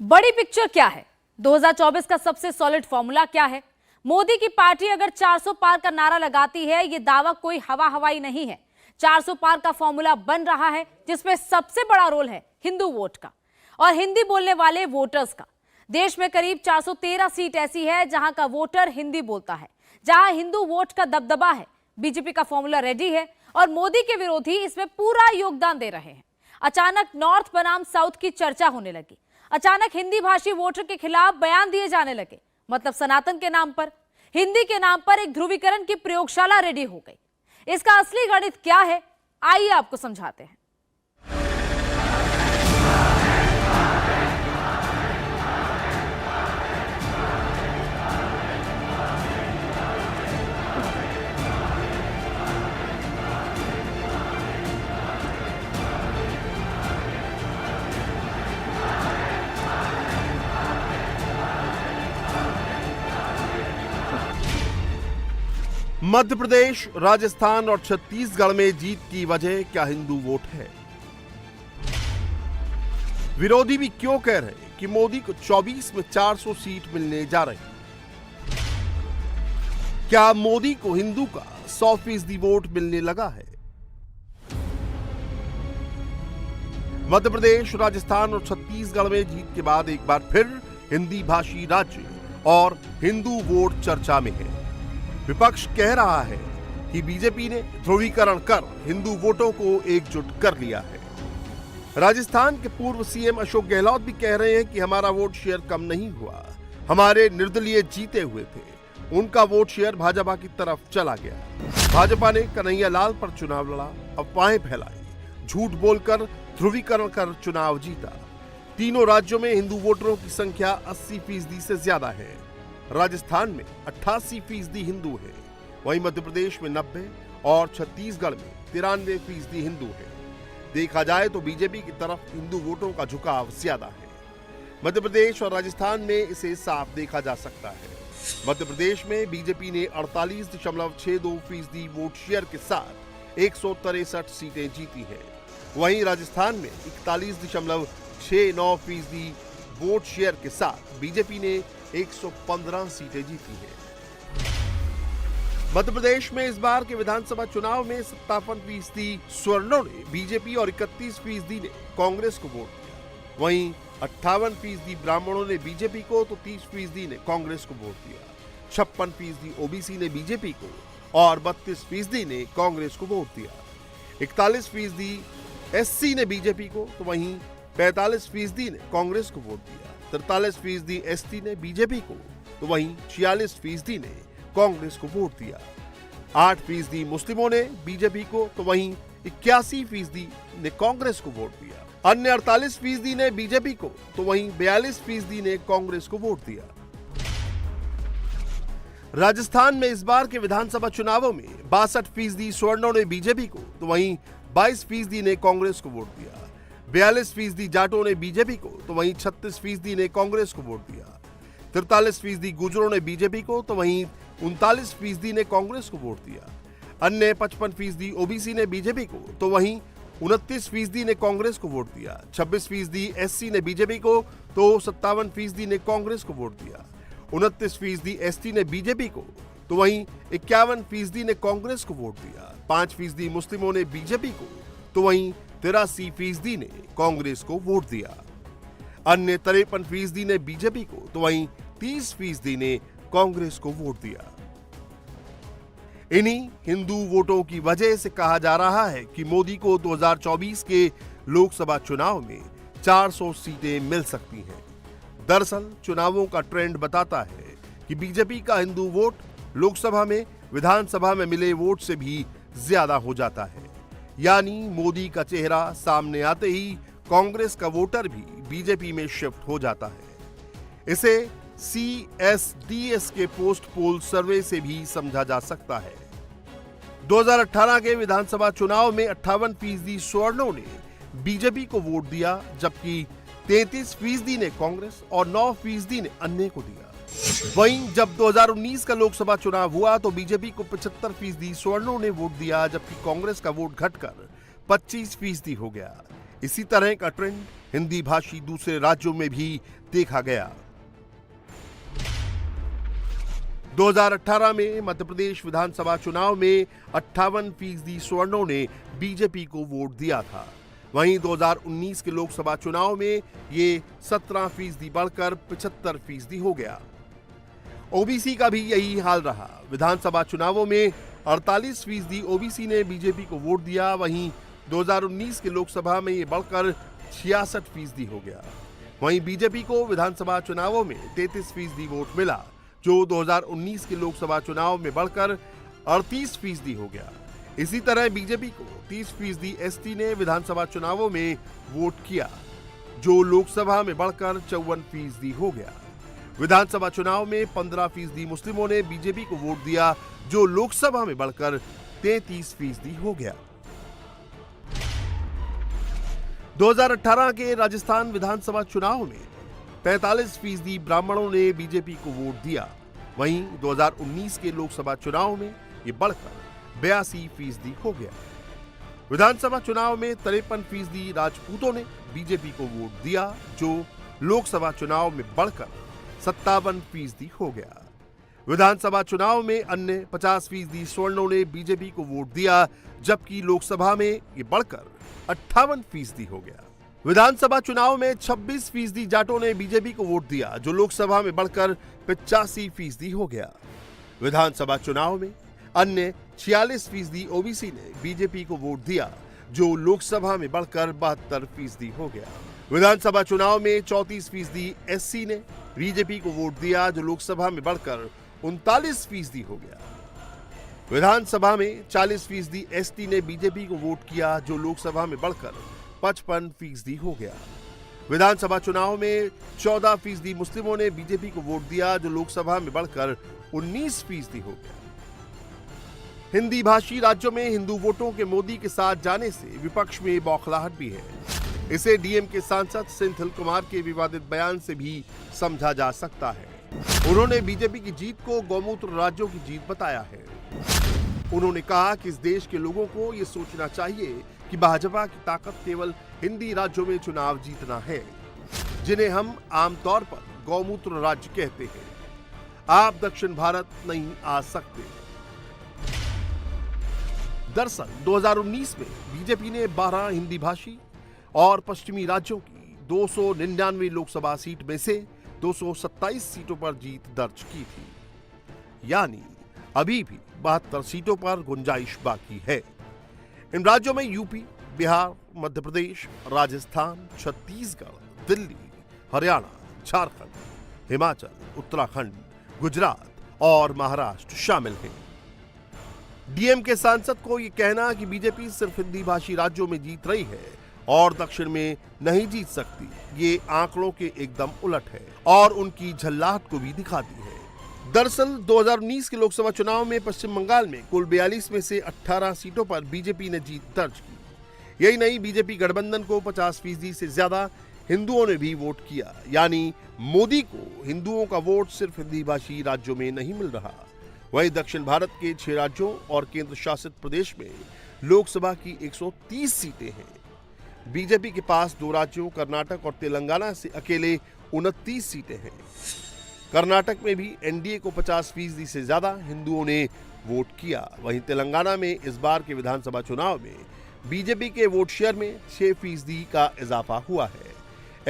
बड़ी पिक्चर क्या है? 2024 का सबसे सॉलिड फॉर्मूला क्या है? मोदी की पार्टी अगर 400 पार का नारा लगाती है, यह दावा कोई हवाई नहीं है। 400 पार का फॉर्मूला बन रहा है, जिसमें सबसे बड़ा रोल है हिंदू वोट का और हिंदी बोलने वाले वोटर्स का। देश में करीब 413 सीट ऐसी है जहां का वोटर हिंदी बोलता है, जहां हिंदू वोट का दबदबा है। बीजेपी का फॉर्मूला रेडी है और मोदी के विरोधी इसमें पूरा योगदान दे रहे हैं। अचानक नॉर्थ बनाम साउथ की चर्चा होने लगी। अचानक हिंदी भाषी वोटर के खिलाफ बयान दिए जाने लगे। मतलब सनातन के नाम पर, हिंदी के नाम पर एक ध्रुवीकरण की प्रयोगशाला रेडी हो गई। इसका असली गणित क्या है, आइए आपको समझाते हैं। मध्य प्रदेश, राजस्थान और छत्तीसगढ़ में जीत की वजह क्या हिंदू वोट है? विरोधी भी क्यों कह रहे हैं कि मोदी को 24 में 400 सीट मिलने जा रही? क्या मोदी को हिंदू का 100% वोट मिलने लगा है? मध्य प्रदेश, राजस्थान और छत्तीसगढ़ में जीत के बाद एक बार फिर हिंदी भाषी राज्य और हिंदू वोट चर्चा में है। विपक्ष कह रहा है कि बीजेपी ने ध्रुवीकरण कर हिंदू वोटों को एकजुट कर लिया है। राजस्थान के पूर्व सीएम अशोक गहलोत भी कह रहे हैं कि हमारा वोट शेयर कम नहीं हुआ, हमारे निर्दलीय जीते हुए थे, उनका वोट शेयर भाजपा की तरफ चला गया। भाजपा ने कन्हैया लाल पर चुनाव लड़ा, अफवाहें फैलाई, झूठ बोलकर ध्रुवीकरण कर चुनाव जीता। तीनों राज्यों में हिंदू वोटरों की संख्या 80% से ज्यादा है। राजस्थान में 88% हिंदू है, वहीं मध्य प्रदेश में 90 और छत्तीसगढ़ में 93% हिंदू है। देखा जाए तो बीजेपी की तरफ हिंदू वोटों का झुकाव ज्यादा है। मध्य प्रदेश और राजस्थान में इसे साफ देखा जा सकता है। मध्य प्रदेश में बीजेपी ने 48.62% वोट शेयर के साथ 163 सीटें जीती है। वहीं राजस्थान में 41.69% वोट शेयर के साथ बीजेपी ने 115 सीटें जीती हैं। मध्य प्रदेश में इस बार के विधानसभा चुनाव में 57% स्वर्णों ने बीजेपी और 31% ने कांग्रेस को वोट दिया। वहीं 58% ब्राह्मणों ने बीजेपी को तो 30% ने कांग्रेस को वोट दिया। 56% ओबीसी ने बीजेपी को और 32% ने कांग्रेस को वोट दिया। 41% एससी ने बीजेपी को तो वहीं 45% ने कांग्रेस को वोट दिया। 43% एसटी ने बीजेपी को तो वहीं 46% ने कांग्रेस को वोट दिया। 8% मुस्लिमों ने बीजेपी को तो वहीं 81% ने कांग्रेस को वोट दिया। अन्य 48% ने बीजेपी को तो वहीं 42% ने कांग्रेस को वोट दिया। राजस्थान में इस बार के विधानसभा चुनावों में 62% स्वर्णों ने बीजेपी को तो वहीं 22% ने कांग्रेस को वोट दिया। 42% जाटों ने बीजेपी को तो वहीं 36% ने कांग्रेस को वोट दिया। 43% गुजरों ने बीजेपी को तो वहीं 39% ने कांग्रेस को वोट दिया। अन्य 55% ओबीसी ने बीजेपी को तो वहीं 29% ने कांग्रेस को वोट दिया। 26% एससी ने बीजेपी को तो 57% ने कांग्रेस को वोट दिया। 29% एसटी ने बीजेपी को तो वहीं 51% ने कांग्रेस को वोट दिया। 5% मुस्लिमों ने बीजेपी को तो वहीं 83% ने कांग्रेस को वोट दिया। अन्य 53% ने बीजेपी को तो वहीं 30% ने कांग्रेस को वोट दिया। इन्हीं हिंदू वोटों की वजह से कहा जा रहा है कि मोदी को 2024 के लोकसभा चुनाव में 400 सीटें मिल सकती हैं। दरअसल चुनावों का ट्रेंड बताता है कि बीजेपी का हिंदू वोट लोकसभा में, विधानसभा में मिले वोट से भी ज्यादा हो जाता है। यानी मोदी का चेहरा सामने आते ही कांग्रेस का वोटर भी बीजेपी में शिफ्ट हो जाता है। इसे CSDS के पोस्ट पोल सर्वे से भी समझा जा सकता है। 2018 के विधानसभा चुनाव में 58% स्वर्णों ने बीजेपी को वोट दिया, जबकि 33% ने कांग्रेस और 9% ने अन्य को दिया। वहीं जब 2019 का लोकसभा चुनाव हुआ तो बीजेपी को 75% स्वर्णों ने वोट दिया, जबकि कांग्रेस का वोट घटकर 25% हो गया। इसी तरह का ट्रेंड हिंदी भाषी दूसरे राज्यों में भी देखा गया। 2018 में मध्य प्रदेश विधानसभा चुनाव में 58% स्वर्णों ने बीजेपी को वोट दिया था। वहीं 2019 के लोकसभा चुनाव में ये 17% बढ़कर 75% हो गया। ओबीसी का भी यही हाल रहा। विधानसभा चुनावों में 48% ओबीसी ने बीजेपी को वोट दिया। वहीं 2019 के लोकसभा में ये बढ़कर 66% हो गया। वहीं बीजेपी को विधानसभा चुनावों में 33% वोट मिला, जो 2019 के लोकसभा चुनाव में बढ़कर 38% हो गया। इसी तरह बीजेपी को 30% एसटी ने विधानसभा चुनावों में वोट किया, जो लोकसभा में बढ़कर 54% हो गया। विधानसभा चुनाव में 15% मुस्लिमों ने बीजेपी को वोट दिया, जो लोकसभा में बढ़कर 33% हो गया। 2018 के राजस्थान विधानसभा चुनाव में 45% ब्राह्मणों ने बीजेपी को वोट दिया। वहीं 2019 के लोकसभा चुनाव में ये बढ़कर 82% हो गया। विधानसभा चुनाव में 53% राजपूतों ने बीजेपी को वोट दिया, जो लोकसभा चुनाव में बढ़कर 57% हो गया। विधानसभा चुनाव में अन्य 50% स्वर्णों ने बीजेपी को वोट दिया, जबकि लोकसभा में ये बढ़कर 58% हो गया। विधानसभा चुनाव में 26% जाटों ने बीजेपी को वोट दिया, जो लोकसभा में बढ़कर 85% हो गया। विधानसभा चुनाव में अन्य 46% ओबीसी ने बीजेपी को वोट दिया, जो लोकसभा में बढ़कर 72% हो गया। विधानसभा चुनाव में 34% एससी ने बीजेपी को वोट दिया, जो लोकसभा में बढ़कर 39% हो गया। विधानसभा में 40% एसटी ने बीजेपी को वोट किया, जो लोकसभा में बढ़कर 55% हो गया। विधानसभा चुनाव में 14% मुस्लिमों ने बीजेपी को वोट दिया, जो लोकसभा में बढ़कर 19% हो गया। हिंदी भाषी राज्यों में हिंदू वोटों के मोदी के साथ जाने से विपक्ष में बौखलाहट भी है। इसे डीएम के सांसद सेंथिल कुमार के विवादित बयान से भी समझा जा सकता है। उन्होंने बीजेपी की जीत को गौमूत्र राज्यों की जीत बताया है। उन्होंने कहा कि इस देश के लोगों को ये सोचना चाहिए कि भाजपा की ताकत केवल हिंदी राज्यों में चुनाव जीतना है, जिन्हें हम आमतौर पर गौमूत्र राज्य कहते हैं। आप दक्षिण भारत नहीं आ सकते। दरअसल 2019 में बीजेपी ने 12 हिंदी भाषी और पश्चिमी राज्यों की 299 लोकसभा सीट में से 227 सीटों पर जीत दर्ज की थी। यानी अभी भी 72 सीटों पर गुंजाइश बाकी है। इन राज्यों में यूपी, बिहार, मध्य प्रदेश, राजस्थान, छत्तीसगढ़, दिल्ली, हरियाणा, झारखंड, हिमाचल, उत्तराखंड, गुजरात और महाराष्ट्र शामिल हैं। डीएम के सांसद को यह कहना कि बीजेपी सिर्फ हिंदी भाषी राज्यों में जीत रही है और दक्षिण में नहीं जीत सकती, ये आंकड़ों के एकदम उलट है और उनकी झल्लाहट को भी दिखाती है। दरअसल 2019 के लोकसभा चुनाव में पश्चिम बंगाल में कुल 42 में से 18 सीटों पर बीजेपी ने जीत दर्ज की। यही नहीं, बीजेपी गठबंधन को 50% से ज्यादा हिंदुओं ने भी वोट किया। यानी मोदी को हिंदुओं का वोट सिर्फ हिंदी भाषी राज्यों में नहीं मिल रहा। वहीं दक्षिण भारत के 6 राज्यों और केंद्र शासित प्रदेश में लोकसभा की 130 सीटें हैं। बीजेपी के पास 2 राज्यों कर्नाटक और तेलंगाना से अकेले 29 सीटें हैं। कर्नाटक में भी एनडीए को 50% से ज्यादा हिंदुओं ने वोट किया। वहीं तेलंगाना में इस बार के विधानसभा चुनाव में बीजेपी के वोट शेयर में 6% का इजाफा हुआ है।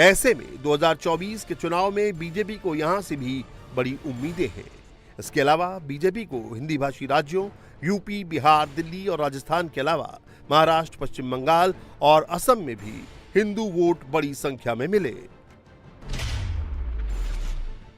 ऐसे में 2024 के चुनाव में बीजेपी को यहां से भी बड़ी उम्मीदें हैं। इसके अलावा बीजेपी को हिंदी भाषी राज्यों यूपी, बिहार, दिल्ली और राजस्थान के अलावा महाराष्ट्र, पश्चिम बंगाल और असम में भी हिंदू वोट बड़ी संख्या में मिले।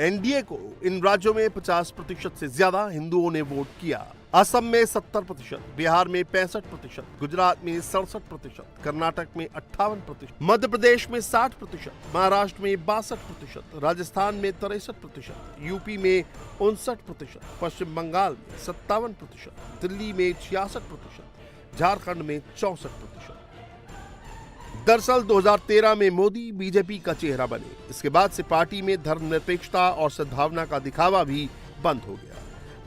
एनडीए को इन राज्यों में 50% से ज्यादा हिंदुओं ने वोट किया। असम में 70%, बिहार में 65%, गुजरात में 67%, कर्नाटक में 58%, मध्य प्रदेश में 60%, महाराष्ट्र में 62%, राजस्थान में 63%, यूपी में 59%, पश्चिम बंगाल में 57%, दिल्ली में 66%, झारखंड में 64%। दरअसल 2013 में मोदी बीजेपी का चेहरा बने। इसके बाद से पार्टी में धर्मनिरपेक्षता और सद्भावना का दिखावा भी बंद हो गया।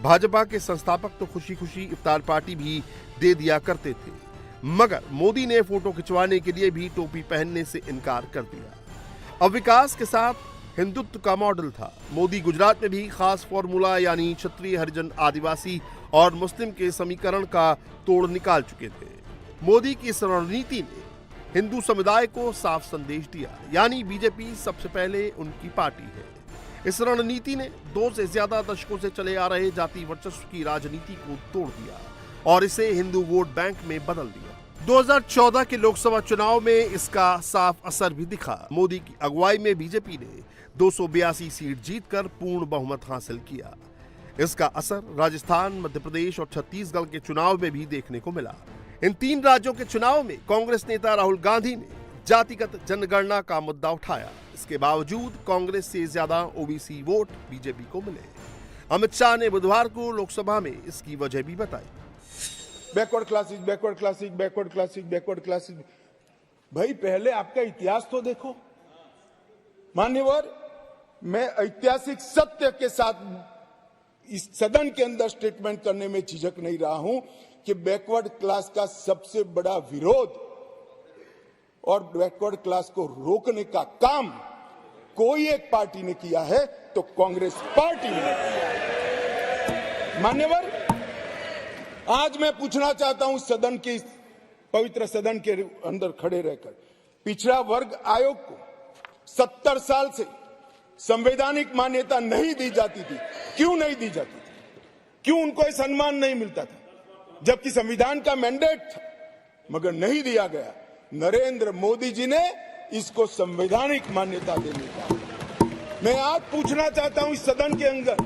भाजपा के संस्थापक तो खुशी खुशी इफ्तार पार्टी भी दे दिया करते थे। मगर मोदी ने फोटो खिंचवाने के लिए भी टोपी पहनने से इनकार कर दिया। अब विकास के साथ हिंदुत्व का मॉडल था। मोदी गुजरात में भी खास फॉर्मूला यानी क्षत्रिय, हरिजन, आदिवासी और मुस्लिम के समीकरण का तोड़ निकाल चुके थे। मोदी की इस रणनीति ने हिंदू समुदाय को साफ संदेश दिया, यानी बीजेपी सबसे पहले उनकी पार्टी है। इस रणनीति ने 2 से ज्यादा दशकों से चले आ रहे जाति वर्चस्व की राजनीति को तोड़ दिया और इसे हिंदू वोट बैंक में बदल दिया। 2014 के लोकसभा चुनाव में इसका साफ असर भी दिखा। मोदी की अगुवाई में बीजेपी ने 282 सीट जीतकर पूर्ण बहुमत हासिल किया। इसका असर राजस्थान, मध्य प्रदेश और छत्तीसगढ़ के चुनाव में भी देखने को मिला। इन 3 राज्यों के चुनाव में कांग्रेस नेता राहुल गांधी ने जातिगत जनगणना का मुद्दा उठाया। इसके बावजूद कांग्रेस से ज्यादा ओबीसी वोट बीजेपी को मिले। अमित शाह ने बुधवार को लोकसभा में इसकी वजह भी बताई। Backward classes, backward classes, backward classes, backward classes. भाई पहले आपका इतिहास तो देखो। मान्यवर, मैं ऐतिहासिक सत्य के साथ इस सदन के अंदर स्टेटमेंट करने में झिझक नहीं रहा हूं कि बैकवर्ड क्लास का सबसे बड़ा विरोध और बैकवर्ड क्लास को रोकने का काम कोई एक पार्टी ने किया है तो कांग्रेस पार्टी ने किया। मान्यवर, आज मैं पूछना चाहता हूं सदन के, पवित्र सदन के अंदर खड़े रहकर, पिछड़ा वर्ग आयोग को 70 साल से संवैधानिक मान्यता नहीं दी जाती थी। क्यों नहीं दी जाती थी? क्यों उनको यह सम्मान नहीं मिलता था? जबकि संविधान का मैंडेट था, मगर नहीं दिया गया। नरेंद्र मोदी जी ने इसको संवैधानिक मान्यता देने का। मैं आज पूछना चाहता हूं इस सदन के अंदर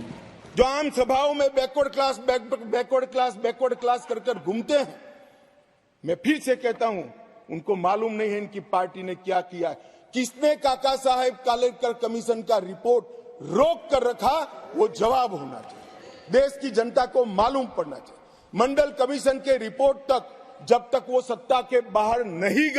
जो आम सभाओं में backward class, backward class, backward class कर कर घूमते हैं, मैं फिर से कहता हूं, उनको मालूम नहीं है इनकी पार्टी ने क्या किया है। किसने काका साहेब कालेकर कमीशन का रिपोर्ट रोक कर रखा, वो जवाब होना चाहिए। देश की जनता को मालूम पड़ना चाहिए। मंडल कमीशन के रिपोर्ट तक जब तक वो सत्ता के बाहर नहीं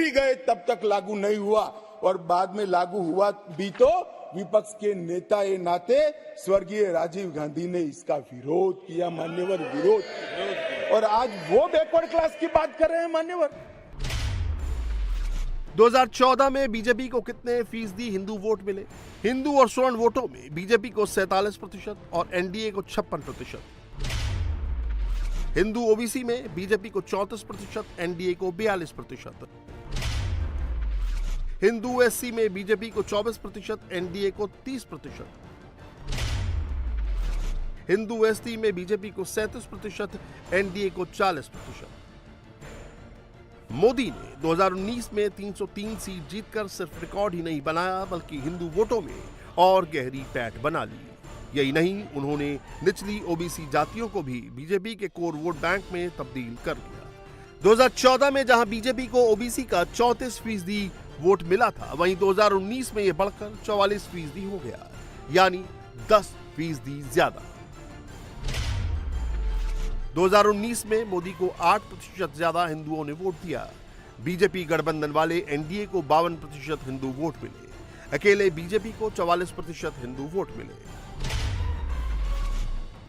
गए तब तक लागू नहीं हुआ, और बाद में लागू हुआ भी तो विपक्ष के नेता ए नाते स्वर्गीय राजीव गांधी ने इसका विरोध किया। मान्यवर, विरोध। और आज वो बैकवर्ड क्लास की बात कर रहे हैं। मान्यवर, 2014 में बीजेपी को कितने फीसदी हिंदू वोट मिले? हिंदू और स्वर्ण वोटों में बीजेपी को 47% और एनडीए को 56%। हिंदू ओबीसी में बीजेपी को 34%, एनडीए को 42%। हिंदू एससी में बीजेपी को 24%, एनडीए को 30%। हिंदू एसटी में बीजेपी को 37%, एनडीए को 40%। मोदी ने 2019 में 303 सीट जीतकर सिर्फ रिकॉर्ड ही नहीं बनाया, बल्कि हिंदू वोटों में और गहरी पैठ बना ली। यही नहीं, उन्होंने निचली ओबीसी जातियों को भी बीजेपी के कोर वोट बैंक में तब्दील कर दिया। 2014 में जहां बीजेपी को ओबीसी का 34% वोट मिला था, वहीं 2019 में यह बढ़कर 44% हो गया, यानी 10% ज्यादा। 2019 में मोदी को 8% ज्यादा हिंदुओं ने वोट दिया। बीजेपी गठबंधन वाले एनडीए को 52% हिंदू वोट मिले। अकेले बीजेपी को 44% हिंदू वोट मिले।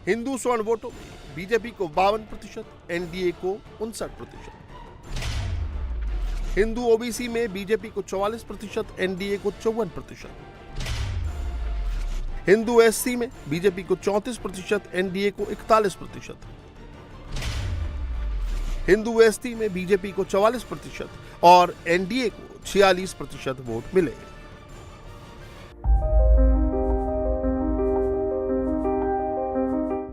हिंदू स्वर्ण वोटों में बीजेपी को 52%, एनडीए को 59%। हिंदू ओबीसी में बीजेपी को 44%, एनडीए को 54%। हिंदू एससी में बीजेपी को 34%, एनडीए को 41%। हिंदू एसटी में बीजेपी को 44% और एनडीए को 46% वोट मिले।